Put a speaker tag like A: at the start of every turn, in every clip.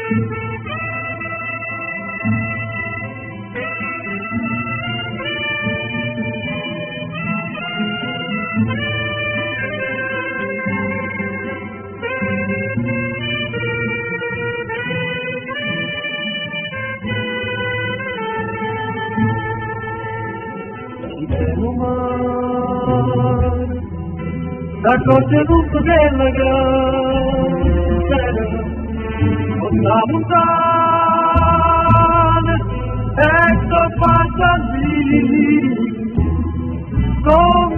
A: La croce lungo della grande con la montagna ecco fatta lì come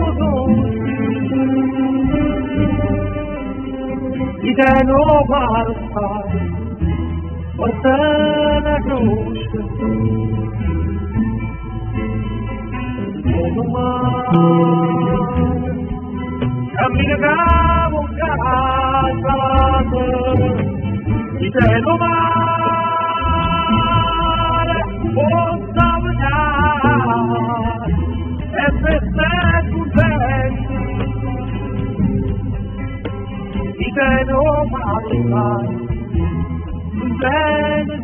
A: di te non parla porta la croce cammina cavo casalato di te lo mare possa mangiare e se sei contento di te lo parla non bene